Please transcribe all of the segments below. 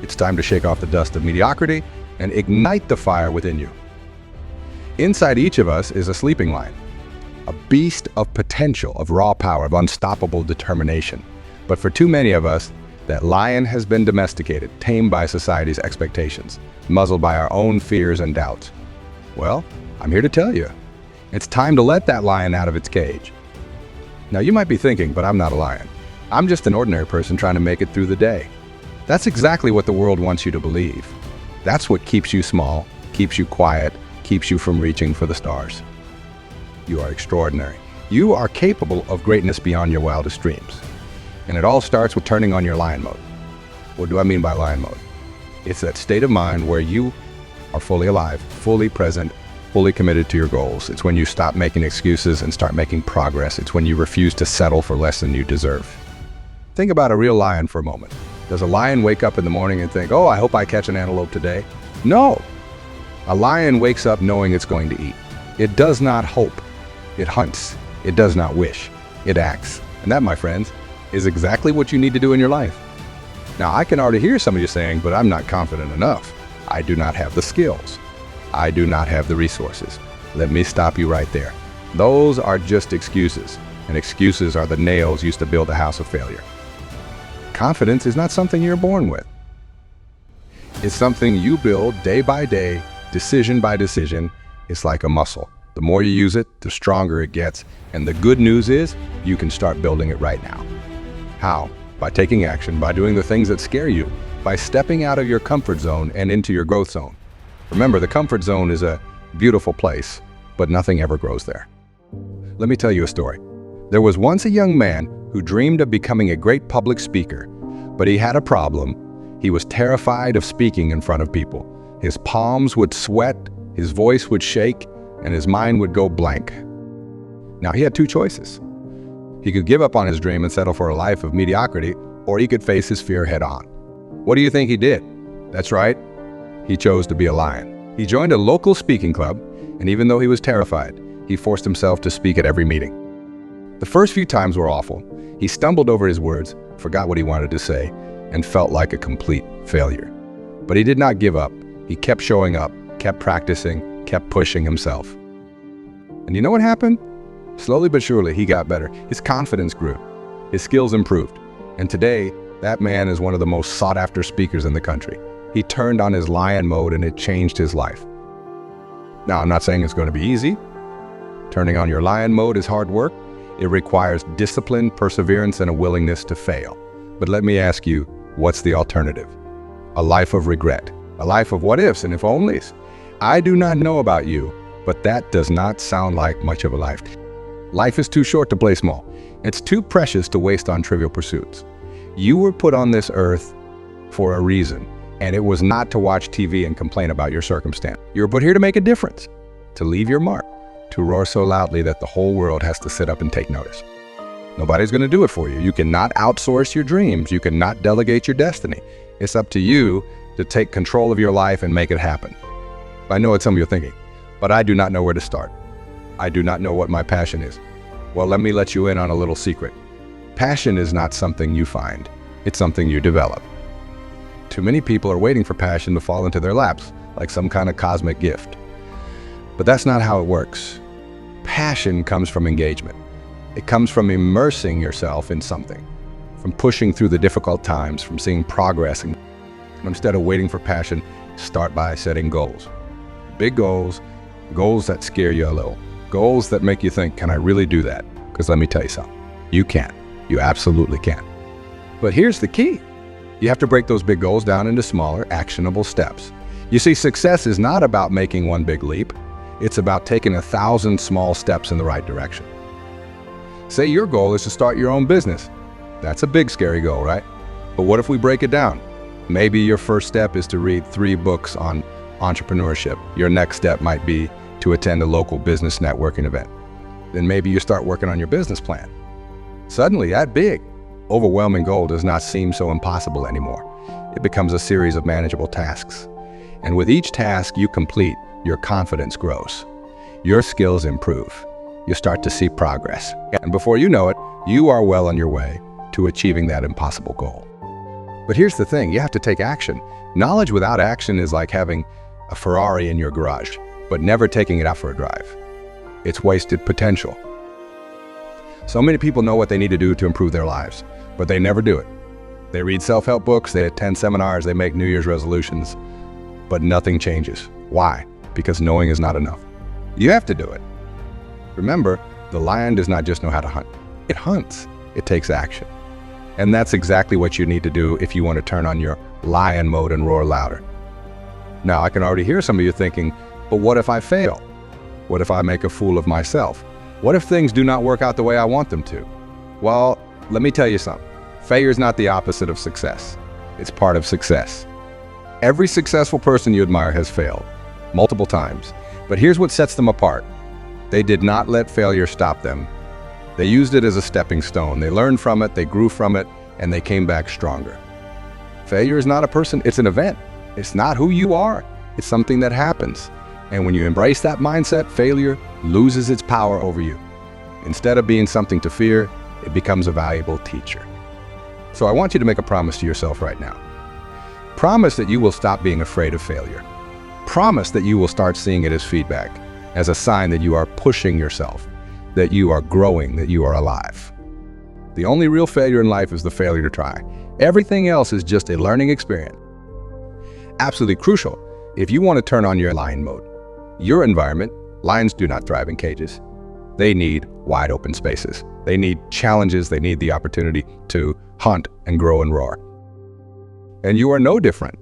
It's time to shake off the dust of mediocrity and ignite the fire within you. Inside each of us is a sleeping lion, a beast of potential, of raw power, of unstoppable determination. But for too many of us, that lion has been domesticated, tamed by society's expectations, muzzled by our own fears and doubts. Well, I'm here to tell you, it's time to let that lion out of its cage. Now, you might be thinking, but I'm not a lion. I'm just an ordinary person trying to make it through the day. That's exactly what the world wants you to believe. That's what keeps you small, keeps you quiet, keeps you from reaching for the stars. You are extraordinary. You are capable of greatness beyond your wildest dreams. And it all starts with turning on your lion mode. What do I mean by lion mode? It's that state of mind where you are fully alive, fully present, fully committed to your goals. It's when you stop making excuses and start making progress. It's when you refuse to settle for less than you deserve. Think about a real lion for a moment. Does a lion wake up in the morning and think, oh, I hope I catch an antelope today? No. A lion wakes up knowing it's going to eat. It does not hope. It hunts. It does not wish. It acts. And that, my friends, is exactly what you need to do in your life. Now, I can already hear some of you saying, but I'm not confident enough. I do not have the skills. I do not have the resources. Let me stop you right there. Those are just excuses, and excuses are the nails used to build a house of failure. Confidence is not something you're born with. It's something you build day by day, decision by decision. It's like a muscle. The more you use it, the stronger it gets. And the good news is, you can start building it right now. How? By taking action, by doing the things that scare you, by stepping out of your comfort zone and into your growth zone. Remember, the comfort zone is a beautiful place, but nothing ever grows there. Let me tell you a story. There was once a young man who dreamed of becoming a great public speaker, but he had a problem. He was terrified of speaking in front of people. His palms would sweat, his voice would shake, and his mind would go blank. Now, he had two choices. He could give up on his dream and settle for a life of mediocrity, or he could face his fear head on. What do you think he did? That's right. He chose to be a lion. He joined a local speaking club, and even though he was terrified, he forced himself to speak at every meeting. The first few times were awful. He stumbled over his words, forgot what he wanted to say, and felt like a complete failure. But he did not give up. He kept showing up, kept practicing, kept pushing himself. And you know what happened? Slowly but surely, he got better. His confidence grew. His skills improved. And today, that man is one of the most sought-after speakers in the country. He turned on his lion mode and it changed his life. Now, I'm not saying it's going to be easy. Turning on your lion mode is hard work. It requires discipline, perseverance, and a willingness to fail. But let me ask you, what's the alternative? A life of regret. A life of what-ifs and if-onlys. I do not know about you, but that does not sound like much of a life. Life is too short to play small. It's too precious to waste on trivial pursuits. You were put on this earth for a reason, and it was not to watch TV and complain about your circumstance. You were put here to make a difference, to leave your mark, to roar so loudly that the whole world has to sit up and take notice. Nobody's going to do it for you. You cannot outsource your dreams. You cannot delegate your destiny. It's up to you to take control of your life and make it happen. I know what some of you are thinking, but I do not know where to start. I do not know what my passion is. Well, let me let you in on a little secret. Passion is not something you find. It's something you develop. Too many people are waiting for passion to fall into their laps, like some kind of cosmic gift. But that's not how it works. Passion comes from engagement. It comes from immersing yourself in something, from pushing through the difficult times, from seeing progress. And instead of waiting for passion, start by setting goals. Big goals, goals that scare you a little, goals that make you think, can I really do that? Because let me tell you something, you can. You absolutely can. But here's the key. You have to break those big goals down into smaller, actionable steps. You see, success is not about making one big leap. It's about taking 1,000 small steps in the right direction. Say your goal is to start your own business. That's a big, scary goal, right? But what if we break it down? Maybe your first step is to read 3 books on entrepreneurship. Your next step might be to attend a local business networking event. Then maybe you start working on your business plan. Suddenly, that big, overwhelming goal does not seem so impossible anymore. It becomes a series of manageable tasks. And with each task you complete, your confidence grows. Your skills improve. You start to see progress. And before you know it, you are well on your way to achieving that impossible goal. But here's the thing, you have to take action. Knowledge without action is like having a Ferrari in your garage, but never taking it out for a drive. It's wasted potential. So many people know what they need to do to improve their lives, but they never do it. They read self-help books, they attend seminars, they make New Year's resolutions, but nothing changes. Why? Because knowing is not enough. You have to do it. Remember, the lion does not just know how to hunt. It hunts. It takes action. And that's exactly what you need to do if you want to turn on your lion mode and roar louder. Now, I can already hear some of you thinking, but what if I fail? What if I make a fool of myself? What if things do not work out the way I want them to? Well, let me tell you something. Failure is not the opposite of success. It's part of success. Every successful person you admire has failed multiple times. But here's what sets them apart. They did not let failure stop them. They used it as a stepping stone. They learned from it, they grew from it, and they came back stronger. Failure is not a person, it's an event. It's not who you are. It's something that happens. And when you embrace that mindset, failure loses its power over you. Instead of being something to fear, it becomes a valuable teacher. So I want you to make a promise to yourself right now. Promise that you will stop being afraid of failure. Promise that you will start seeing it as feedback, as a sign that you are pushing yourself, that you are growing, that you are alive. The only real failure in life is the failure to try. Everything else is just a learning experience. Absolutely crucial if you want to turn on your lion mode. Your environment, lions do not thrive in cages. They need wide open spaces. They need challenges. They need the opportunity to hunt and grow and roar. And you are no different.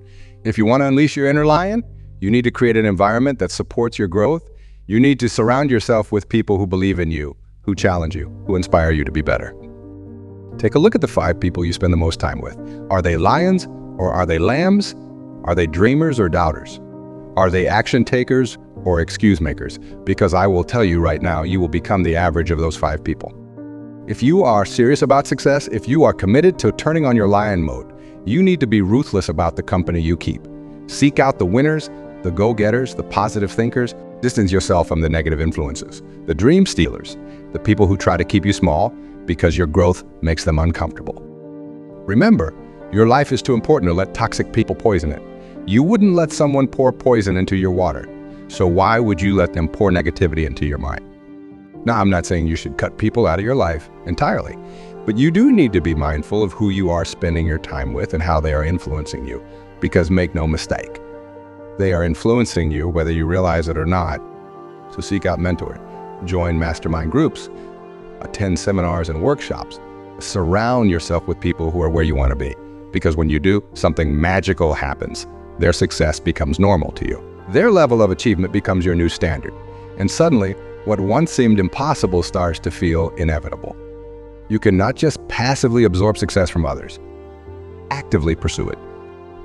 If you want to unleash your inner lion, you need to create an environment that supports your growth. You need to surround yourself with people who believe in you, who challenge you, who inspire you to be better. Take a look at the 5 people you spend the most time with. Are they lions or are they lambs? Are they dreamers or doubters? Are they action takers or excuse makers? Because I will tell you right now, you will become the average of those 5 people. If you are serious about success, if you are committed to turning on your lion mode, you need to be ruthless about the company you keep. Seek out the winners, the go-getters, the positive thinkers. Distance yourself from the negative influences, the dream stealers, the people who try to keep you small because your growth makes them uncomfortable. Remember, your life is too important to let toxic people poison it. You wouldn't let someone pour poison into your water, so why would you let them pour negativity into your mind? Now, I'm not saying you should cut people out of your life entirely, but you do need to be mindful of who you are spending your time with and how they are influencing you, because make no mistake, they are influencing you whether you realize it or not. So seek out mentors, join mastermind groups, attend seminars and workshops. Surround yourself with people who are where you want to be, because when you do, something magical happens. Their success becomes normal to you. Their level of achievement becomes your new standard. And suddenly, what once seemed impossible starts to feel inevitable. You can not just passively absorb success from others, actively pursue it.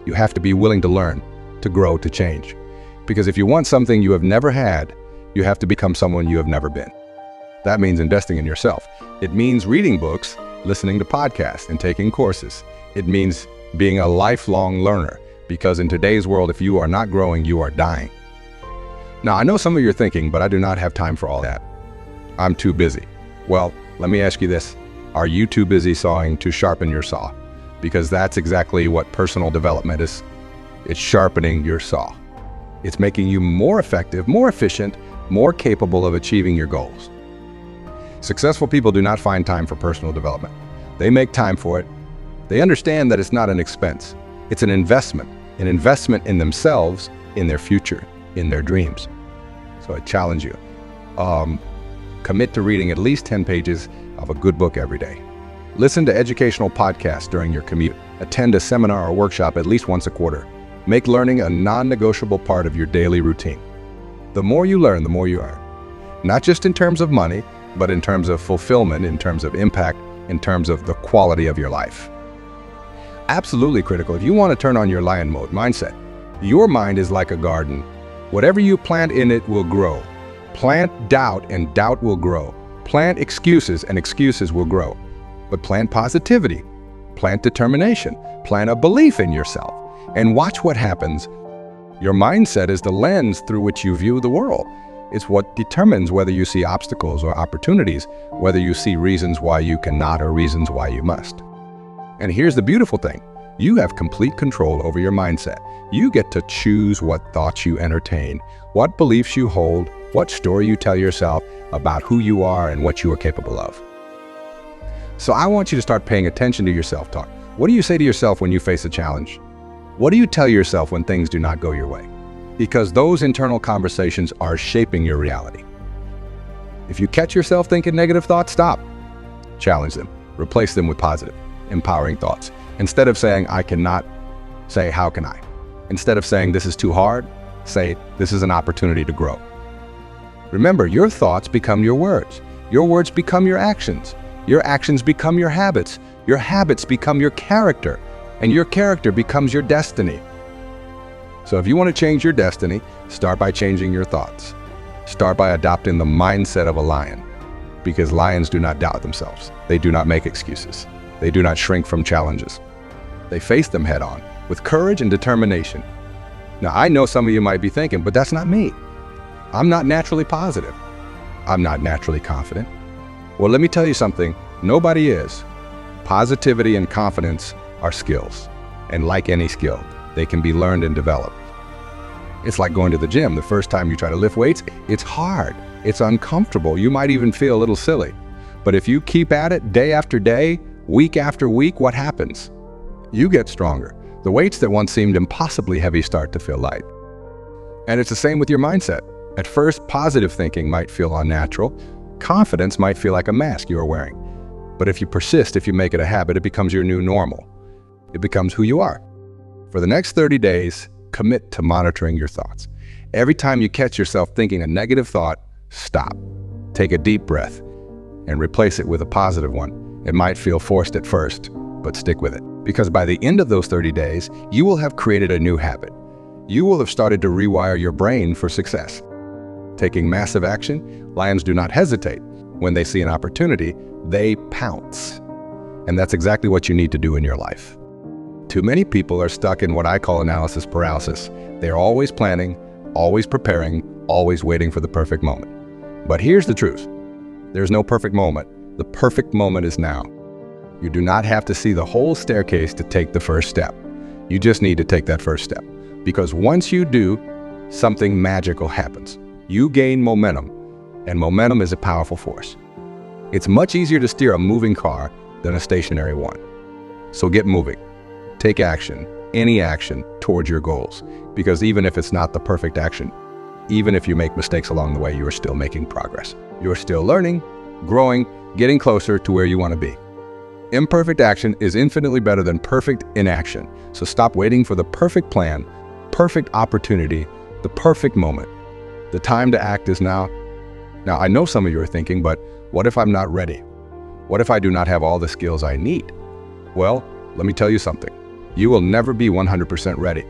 You have to be willing to learn, to grow, to change. Because if you want something you have never had, you have to become someone you have never been. That means investing in yourself. It means reading books, listening to podcasts, and taking courses. It means being a lifelong learner, because in today's world, if you are not growing, you are dying. Now, I know some of you are thinking, but I do not have time for all that. I'm too busy. Well, let me ask you this. Are you too busy sawing to sharpen your saw? Because that's exactly what personal development is. It's sharpening your saw. It's making you more effective, more efficient, more capable of achieving your goals. Successful people do not find time for personal development. They make time for it. They understand that it's not an expense. It's an investment in themselves, in their future, in their dreams. So I challenge you, commit to reading at least 10 pages of a good book every day. Listen to educational podcasts during your commute. Attend a seminar or workshop at least once a quarter. Make learning a non-negotiable part of your daily routine. The more you learn, the more you earn. Not just in terms of money, but in terms of fulfillment, in terms of impact, in terms of the quality of your life. Absolutely critical. If you want to turn on your lion mode mindset, your mind is like a garden. Whatever you plant in it will grow. Plant doubt and doubt will grow. Plant excuses and excuses will grow. But plant positivity, plant determination, plant a belief in yourself, and watch what happens. Your mindset is the lens through which you view the world. It's what determines whether you see obstacles or opportunities, whether you see reasons why you cannot or reasons why you must. And here's the beautiful thing. You have complete control over your mindset. You get to choose what thoughts you entertain, what beliefs you hold, what story you tell yourself about who you are and what you are capable of. So I want you to start paying attention to your self-talk. What do you say to yourself when you face a challenge? What do you tell yourself when things do not go your way? Because those internal conversations are shaping your reality. If you catch yourself thinking negative thoughts, stop. Challenge them. Replace them with positive, empowering thoughts. Instead of saying, I cannot, say, how can I? Instead of saying, this is too hard, say, this is an opportunity to grow. Remember, your thoughts become your words. Your words become your actions. Your actions become your habits. Your habits become your character. And your character becomes your destiny. So if you want to change your destiny, start by changing your thoughts. Start by adopting the mindset of a lion. Because lions do not doubt themselves. They do not make excuses. They do not shrink from challenges. They face them head on with courage and determination. Now, I know some of you might be thinking, but that's not me. I'm not naturally positive. I'm not naturally confident. Well, let me tell you something. Nobody is. Positivity and confidence are skills. And like any skill, they can be learned and developed. It's like going to the gym. The first time you try to lift weights, it's hard. It's uncomfortable. You might even feel a little silly. But if you keep at it day after day, week after week, what happens? You get stronger. The weights that once seemed impossibly heavy start to feel light. And it's the same with your mindset. At first, positive thinking might feel unnatural. Confidence might feel like a mask you are wearing. But if you persist, if you make it a habit, it becomes your new normal. It becomes who you are. For the next 30 days, commit to monitoring your thoughts. Every time you catch yourself thinking a negative thought, stop. Take a deep breath and replace it with a positive one. It might feel forced at first, but stick with it. Because by the end of those 30 days, you will have created a new habit. You will have started to rewire your brain for success. Taking massive action, lions do not hesitate. When they see an opportunity, they pounce. And that's exactly what you need to do in your life. Too many people are stuck in what I call analysis paralysis. They're always planning, always preparing, always waiting for the perfect moment. But here's the truth. There's no perfect moment. The perfect moment is now. You do not have to see the whole staircase to take the first step. You just need to take that first step. Because once you do, something magical happens. You gain momentum, and momentum is a powerful force. It's much easier to steer a moving car than a stationary one. So get moving. Take action, any action, towards your goals. Because even if it's not the perfect action, even if you make mistakes along the way, you are still making progress. You're still learning, growing, getting closer to where you want to be. Imperfect action is infinitely better than perfect inaction. So stop waiting for the perfect plan, perfect opportunity, the perfect moment. The time to act is now. Now, I know some of you are thinking, but what if I'm not ready? What if I do not have all the skills I need? Well, let me tell you something. You will never be 100% ready.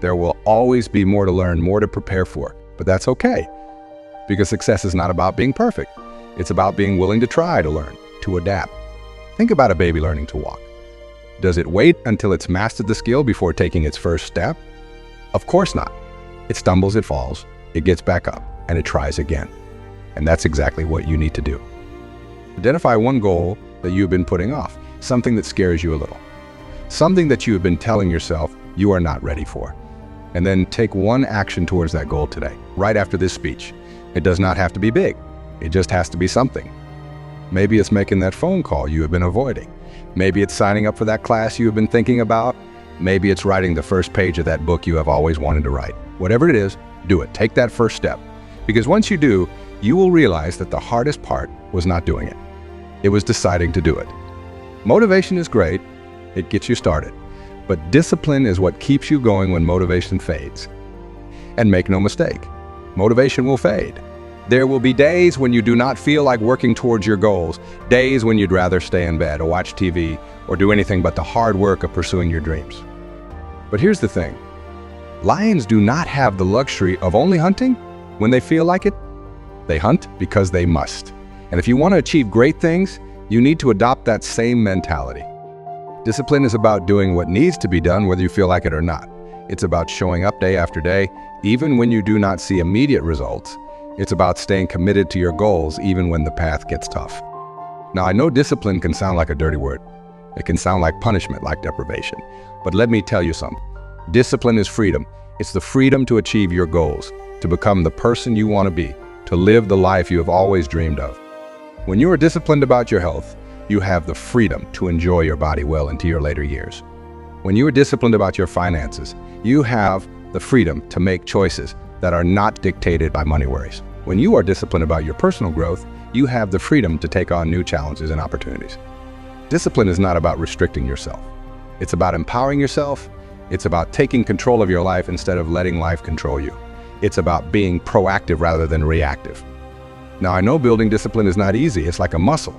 There will always be more to learn, more to prepare for, but that's okay. Because success is not about being perfect. It's about being willing to try, to learn, to adapt. Think about a baby learning to walk. Does it wait until it's mastered the skill before taking its first step? Of course not. It stumbles, it falls, it gets back up, and it tries again. And that's exactly what you need to do. Identify one goal that you've been putting off, something that scares you a little, something that you have been telling yourself you are not ready for. And then take one action towards that goal today, right after this speech. It does not have to be big. It just has to be something. Maybe it's making that phone call you have been avoiding. Maybe it's signing up for that class you have been thinking about. Maybe it's writing the first page of that book you have always wanted to write. Whatever it is, do it. Take that first step. Because once you do, you will realize that the hardest part was not doing it. It was deciding to do it. Motivation is great. It gets you started. But discipline is what keeps you going when motivation fades. And make no mistake, motivation will fade. There will be days when you do not feel like working towards your goals, days when you'd rather stay in bed or watch TV or do anything but the hard work of pursuing your dreams. But here's the thing. Lions do not have the luxury of only hunting when they feel like it. They hunt because they must. And if you want to achieve great things, you need to adopt that same mentality. Discipline is about doing what needs to be done whether you feel like it or not. It's about showing up day after day, even when you do not see immediate results. It's about staying committed to your goals even when the path gets tough. Now, I know discipline can sound like a dirty word. It can sound like punishment, like deprivation. But let me tell you something. Discipline is freedom. It's the freedom to achieve your goals, to become the person you want to be, to live the life you have always dreamed of. When you are disciplined about your health, you have the freedom to enjoy your body well into your later years. When you are disciplined about your finances, you have the freedom to make choices that are not dictated by money worries. When you are disciplined about your personal growth, you have the freedom to take on new challenges and opportunities. Discipline is not about restricting yourself. It's about empowering yourself. It's about taking control of your life instead of letting life control you. It's about being proactive rather than reactive. Now, I know building discipline is not easy. It's like a muscle.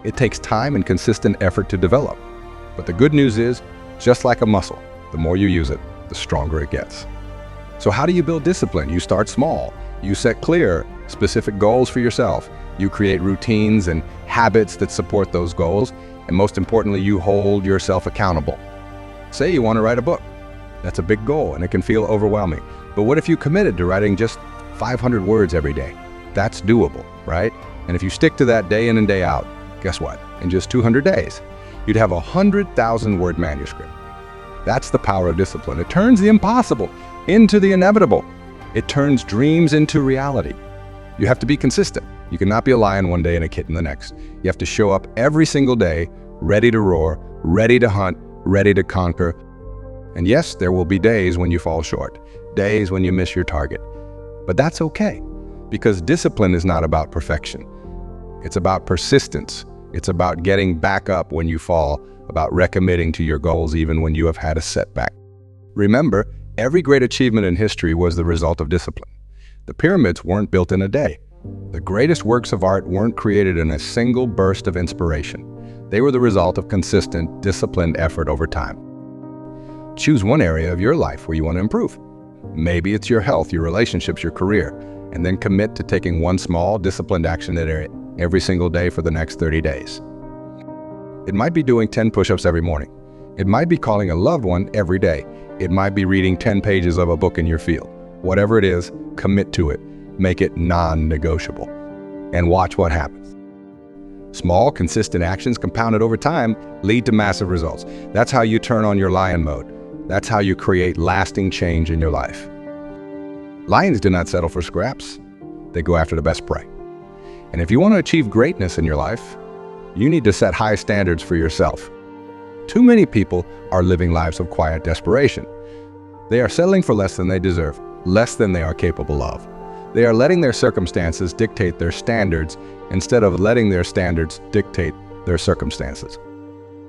It takes time and consistent effort to develop. But the good news is, just like a muscle, the more you use it, the stronger it gets. So how do you build discipline? You start small. You set clear, specific goals for yourself. You create routines and habits that support those goals. And most importantly, you hold yourself accountable. Say you want to write a book. That's a big goal and it can feel overwhelming. But what if you committed to writing just 500 words every day? That's doable, right? And if you stick to that day in and day out, guess what? In just 200 days, you'd have a 100,000 word manuscript. That's the power of discipline. It turns the impossible into the inevitable. It turns dreams into reality. You have to be consistent. You cannot be a lion one day and a kitten the next. You have to show up every single day, ready to roar, ready to hunt, ready to conquer. And yes, there will be days when you fall short, days when you miss your target. But that's okay, because discipline is not about perfection. It's about persistence. It's about getting back up when you fall, about recommitting to your goals even when you have had a setback. Remember, every great achievement in history was the result of discipline. The pyramids weren't built in a day. The greatest works of art weren't created in a single burst of inspiration. They were the result of consistent, disciplined effort over time. Choose one area of your life where you want to improve. Maybe it's your health, your relationships, your career, and then commit to taking one small, disciplined action in that area every single day for the next 30 days. It might be doing 10 push-ups every morning. It might be calling a loved one every day. It might be reading 10 pages of a book in your field. Whatever it is, commit to it. Make it non-negotiable. And watch what happens. Small, consistent actions compounded over time lead to massive results. That's how you turn on your lion mode. That's how you create lasting change in your life. Lions do not settle for scraps. They go after the best prey. And if you want to achieve greatness in your life, you need to set high standards for yourself. Too many people are living lives of quiet desperation. They are settling for less than they deserve, less than they are capable of. They are letting their circumstances dictate their standards instead of letting their standards dictate their circumstances.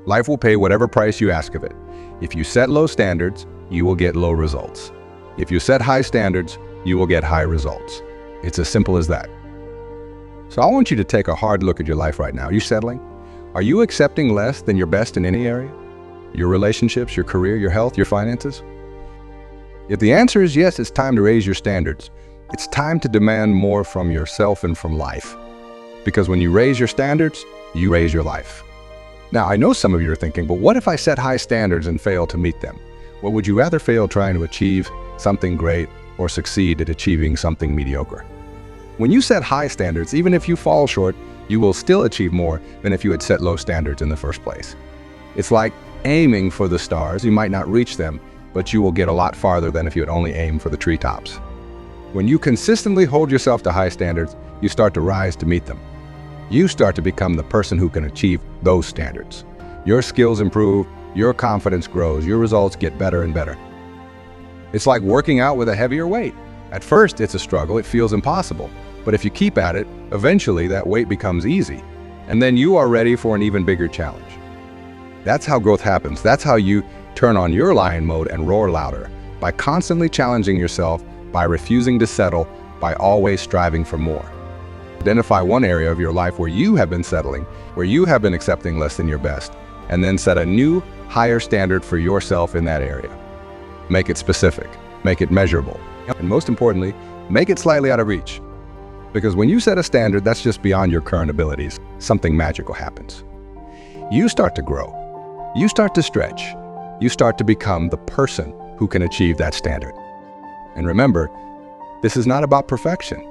Life will pay whatever price you ask of it. If you set low standards, you will get low results. If you set high standards, you will get high results. It's as simple as that. So I want you to take a hard look at your life right now. Are you settling? Are you accepting less than your best in any area? Your relationships, your career, your health, your finances? If the answer is yes, it's time to raise your standards. It's time to demand more from yourself and from life. Because when you raise your standards, you raise your life. Now, I know some of you are thinking, but what if I set high standards and fail to meet them? Well, would you rather fail trying to achieve something great or succeed at achieving something mediocre? When you set high standards, even if you fall short, you will still achieve more than if you had set low standards in the first place. It's like aiming for the stars. You might not reach them, but you will get a lot farther than if you had only aimed for the treetops. When you consistently hold yourself to high standards, you start to rise to meet them. You start to become the person who can achieve those standards. Your skills improve, your confidence grows, your results get better and better. It's like working out with a heavier weight. At first, it's a struggle, it feels impossible. But if you keep at it, eventually that weight becomes easy. And then you are ready for an even bigger challenge. That's how growth happens. That's how you turn on your lion mode and roar louder. By constantly challenging yourself, by refusing to settle, by always striving for more. Identify one area of your life where you have been settling, where you have been accepting less than your best, and then set a new, higher standard for yourself in that area. Make it specific, make it measurable, and most importantly, make it slightly out of reach. Because when you set a standard that's just beyond your current abilities, something magical happens. You start to grow, you start to stretch, you start to become the person who can achieve that standard. And remember, this is not about perfection.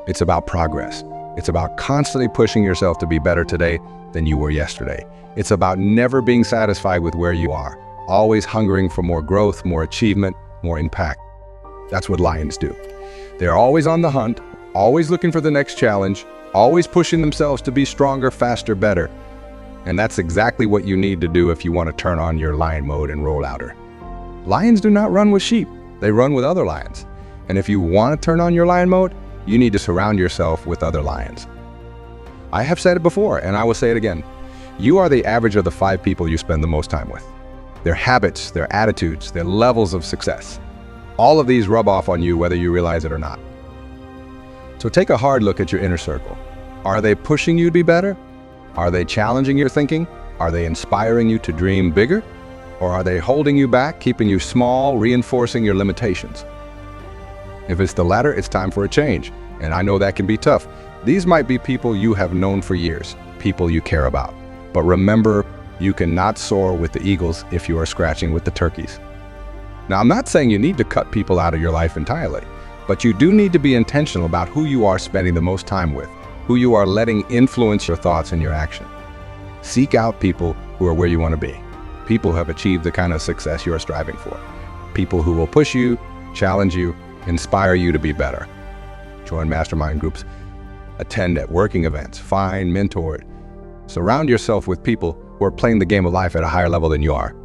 It's about progress. It's about constantly pushing yourself to be better today than you were yesterday. It's about never being satisfied with where you are. always hungering for more growth, more achievement, more impact. That's what lions do. They're always on the hunt, always looking for the next challenge, always pushing themselves to be stronger, faster, better. And that's exactly what you need to do if you want to turn on your lion mode and roll outer. Lions do not run with sheep, they run with other lions. And if you want to turn on your lion mode, you need to surround yourself with other lions. I have said it before, and I will say it again. You are the average of the 5 people you spend the most time with. Their habits, their attitudes, their levels of success. All of these rub off on you whether you realize it or not. So take a hard look at your inner circle. Are they pushing you to be better? Are they challenging your thinking? Are they inspiring you to dream bigger? Or are they holding you back, keeping you small, reinforcing your limitations? If it's the latter, it's time for a change. And I know that can be tough. These might be people you have known for years, people you care about. But remember, you cannot soar with the eagles if you are scratching with the turkeys. Now, I'm not saying you need to cut people out of your life entirely, but you do need to be intentional about who you are spending the most time with, who you are letting influence your thoughts and your action. Seek out people who are where you want to be, people who have achieved the kind of success you are striving for, people who will push you, challenge you, inspire you to be better. Join mastermind groups, attend networking events, find mentored. Surround yourself with people who are playing the game of life at a higher level than you are.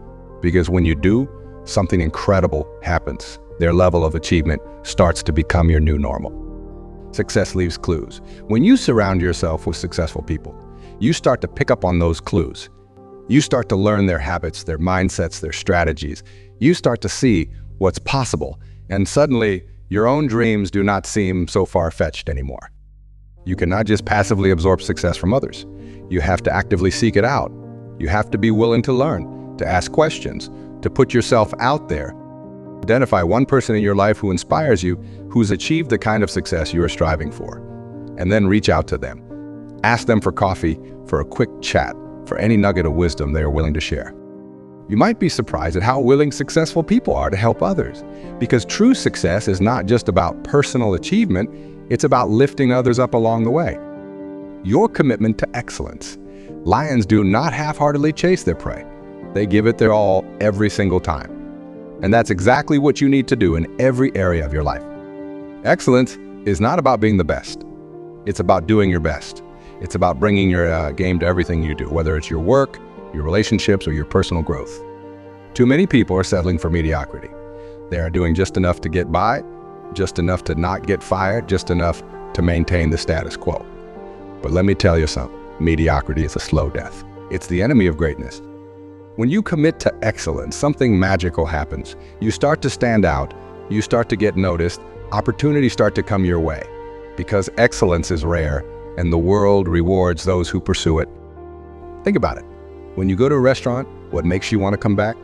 Because when you do, something incredible happens. Their level of achievement starts to become your new normal. Success leaves clues. When you surround yourself with successful people, you start to pick up on those clues. You start to learn their habits, their mindsets, their strategies. You start to see what's possible. And suddenly, your own dreams do not seem so far-fetched anymore. You cannot just passively absorb success from others. You have to actively seek it out. You have to be willing to learn, to ask questions, to put yourself out there. Identify one person in your life who inspires you, who's achieved the kind of success you are striving for, and then reach out to them. Ask them for coffee, for a quick chat, for any nugget of wisdom they are willing to share. You might be surprised at how willing successful people are to help others, because true success is not just about personal achievement, it's about lifting others up along the way. Your commitment to excellence. Lions do not half-heartedly chase their prey. They give it their all every single time. And that's exactly what you need to do in every area of your life. Excellence is not about being the best. It's about doing your best. It's about bringing your game to everything you do, whether it's your work, your relationships, or your personal growth. Too many people are settling for mediocrity. They are doing just enough to get by, just enough to not get fired, just enough to maintain the status quo. But let me tell you something, mediocrity is a slow death. It's the enemy of greatness. When you commit to excellence, something magical happens. You start to stand out, you start to get noticed, opportunities start to come your way. Because excellence is rare, and the world rewards those who pursue it. Think about it. When you go to a restaurant, what makes you want to come back?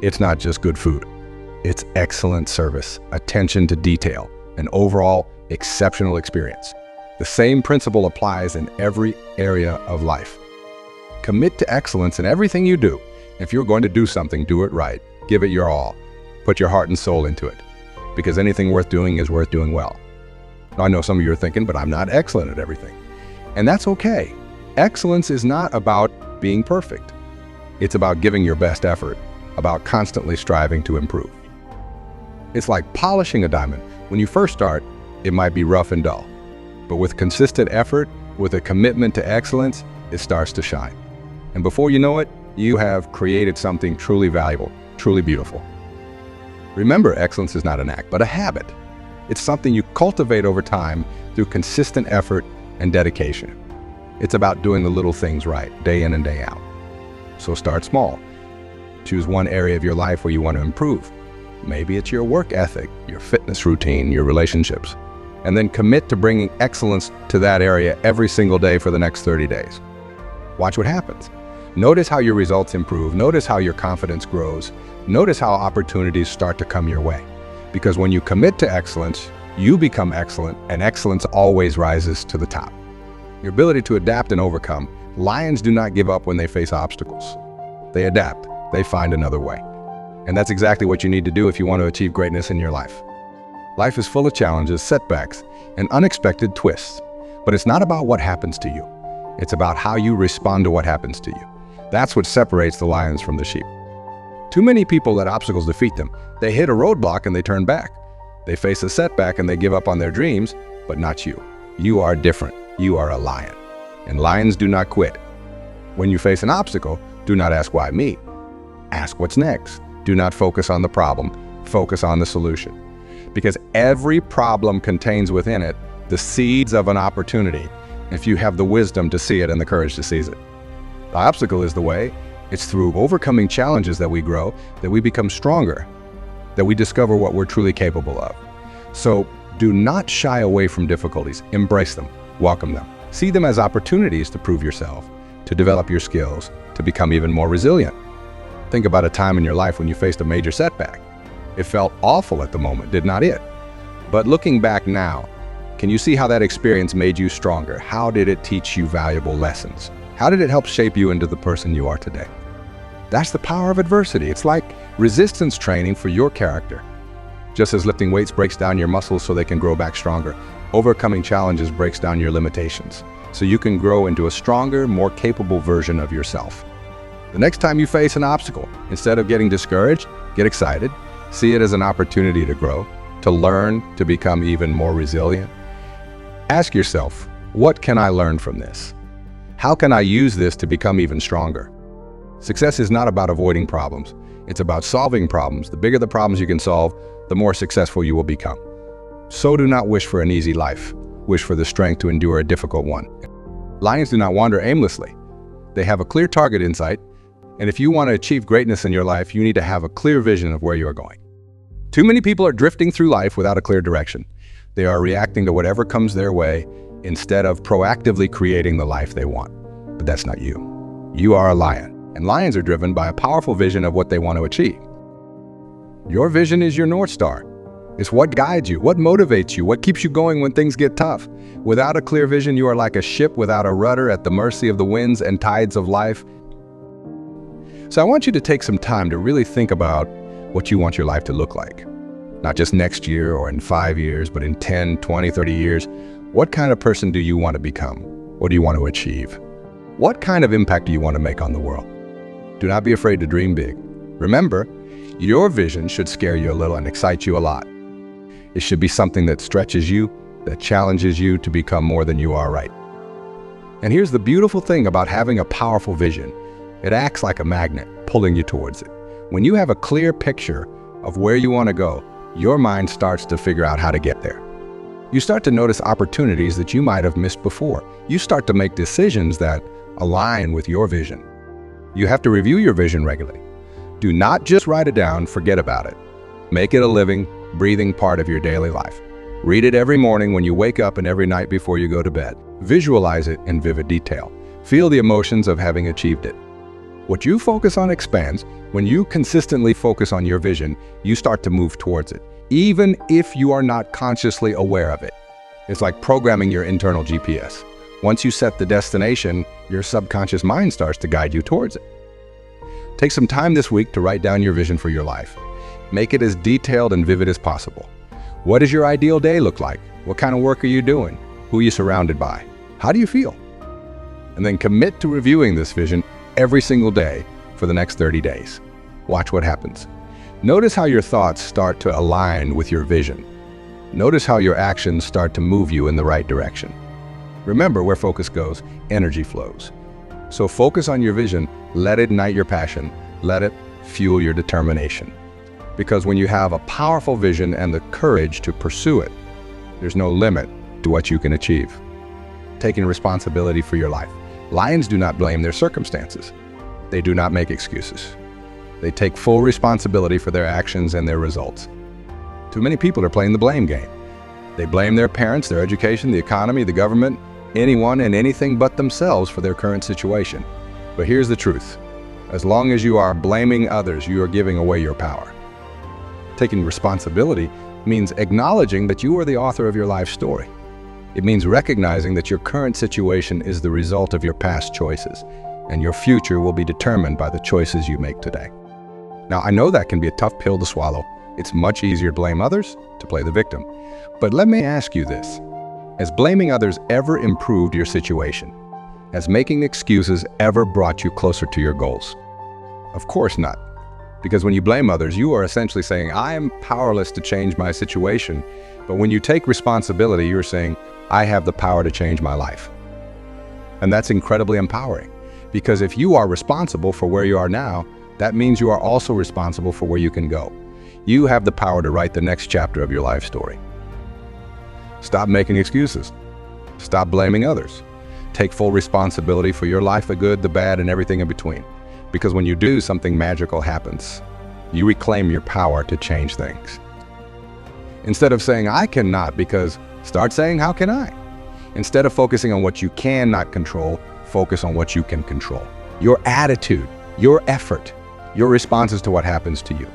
It's not just good food. It's excellent service, attention to detail, an overall exceptional experience. The same principle applies in every area of life. Commit to excellence in everything you do. If you're going to do something, do it right. Give it your all. Put your heart and soul into it. Because anything worth doing is worth doing well. Now, I know some of you are thinking, but I'm not excellent at everything. And that's okay. Excellence is not about being perfect. It's about giving your best effort, about constantly striving to improve. It's like polishing a diamond. When you first start, it might be rough and dull. But with consistent effort, with a commitment to excellence, it starts to shine. And before you know it, you have created something truly valuable, truly beautiful. Remember, excellence is not an act, but a habit. It's something you cultivate over time through consistent effort and dedication. It's about doing the little things right, day in and day out. So start small. Choose one area of your life where you want to improve. Maybe it's your work ethic, your fitness routine, your relationships. And then commit to bringing excellence to that area every single day for the next 30 days. Watch what happens. Notice how your results improve. Notice how your confidence grows. Notice how opportunities start to come your way. Because when you commit to excellence, you become excellent, and excellence always rises to the top. Your ability to adapt and overcome. Lions do not give up when they face obstacles. They adapt. They find another way. And that's exactly what you need to do if you want to achieve greatness in your life. Life is full of challenges, setbacks, and unexpected twists. But it's not about what happens to you. It's about how you respond to what happens to you. That's what separates the lions from the sheep. Too many people let obstacles defeat them. They hit a roadblock and they turn back. They face a setback and they give up on their dreams, but not you. You are different. You are a lion. And lions do not quit. When you face an obstacle, do not ask why me. Ask what's next. Do not focus on the problem. Focus on the solution. Because every problem contains within it the seeds of an opportunity, if you have the wisdom to see it and the courage to seize it. The obstacle is the way. It's through overcoming challenges that we grow, that we become stronger, that we discover what we're truly capable of. So do not shy away from difficulties. Embrace them. Welcome them. See them as opportunities to prove yourself, to develop your skills, to become even more resilient. Think about a time in your life when you faced a major setback. It felt awful at the moment, did not it? But looking back now, can you see how that experience made you stronger? How did it teach you valuable lessons? How did it help shape you into the person you are today? That's the power of adversity. It's like resistance training for your character. Just as lifting weights breaks down your muscles so they can grow back stronger, overcoming challenges breaks down your limitations, so you can grow into a stronger, more capable version of yourself. The next time you face an obstacle, instead of getting discouraged, get excited. See it as an opportunity to grow, to learn, to become even more resilient. Ask yourself, what can I learn from this? How can I use this to become even stronger? Success is not about avoiding problems. It's about solving problems. The bigger the problems you can solve, the more successful you will become. So do not wish for an easy life. Wish for the strength to endure a difficult one. Lions do not wander aimlessly. They have a clear target in sight, and if you want to achieve greatness in your life, you need to have a clear vision of where you are going. Too many people are drifting through life without a clear direction. They are reacting to whatever comes their way instead of proactively creating the life they want. But that's not you. You are a lion, and lions are driven by a powerful vision of what they want to achieve. Your vision is your North Star. It's what guides you, what motivates you, what keeps you going when things get tough. Without a clear vision, you are like a ship without a rudder at the mercy of the winds and tides of life. So I want you to take some time to really think about what you want your life to look like. Not just next year or in 5 years, but in 10, 20, 30 years. What kind of person do you want to become? What do you want to achieve? What kind of impact do you want to make on the world? Do not be afraid to dream big. Remember, your vision should scare you a little and excite you a lot. It should be something that stretches you, that challenges you to become more than you are right. And here's the beautiful thing about having a powerful vision. It acts like a magnet, pulling you towards it. When you have a clear picture of where you want to go, your mind starts to figure out how to get there. You start to notice opportunities that you might have missed before. You start to make decisions that align with your vision. You have to review your vision regularly. Do not just write it down, forget about it. Make it a living, breathing part of your daily life. Read it every morning when you wake up and every night before you go to bed. Visualize it in vivid detail. Feel the emotions of having achieved it. What you focus on expands. When you consistently focus on your vision, you start to move towards it, even if you are not consciously aware of it. It's like programming your internal GPS. Once you set the destination, your subconscious mind starts to guide you towards it. Take some time this week to write down your vision for your life. Make it as detailed and vivid as possible. What does your ideal day look like? What kind of work are you doing? Who are you surrounded by? How do you feel? And then commit to reviewing this vision every single day for the next 30 days. Watch what happens. Notice how your thoughts start to align with your vision. Notice how your actions start to move you in the right direction. Remember, where focus goes, energy flows. So focus on your vision, let it ignite your passion, let it fuel your determination. Because when you have a powerful vision and the courage to pursue it, there's no limit to what you can achieve. Taking responsibility for your life. Lions do not blame their circumstances. They do not make excuses. They take full responsibility for their actions and their results. Too many people are playing the blame game. They blame their parents, their education, the economy, the government, anyone and anything but themselves for their current situation. But here's the truth. As long as you are blaming others, you are giving away your power. Taking responsibility means acknowledging that you are the author of your life story. It means recognizing that your current situation is the result of your past choices, and your future will be determined by the choices you make today. Now, I know that can be a tough pill to swallow. It's much easier to blame others, to play the victim. But let me ask you this. Has blaming others ever improved your situation? Has making excuses ever brought you closer to your goals? Of course not. Because when you blame others, you are essentially saying, I am powerless to change my situation. But when you take responsibility, you're saying, I have the power to change my life. And that's incredibly empowering. Because if you are responsible for where you are now, that means you are also responsible for where you can go. You have the power to write the next chapter of your life story. Stop making excuses. Stop blaming others. Take full responsibility for your life, the good, the bad, and everything in between. Because when you do, something magical happens. You reclaim your power to change things. Instead of saying, I cannot, because start saying, how can I? Instead of focusing on what you cannot control, focus on what you can control. Your attitude, your effort, your responses to what happens to you.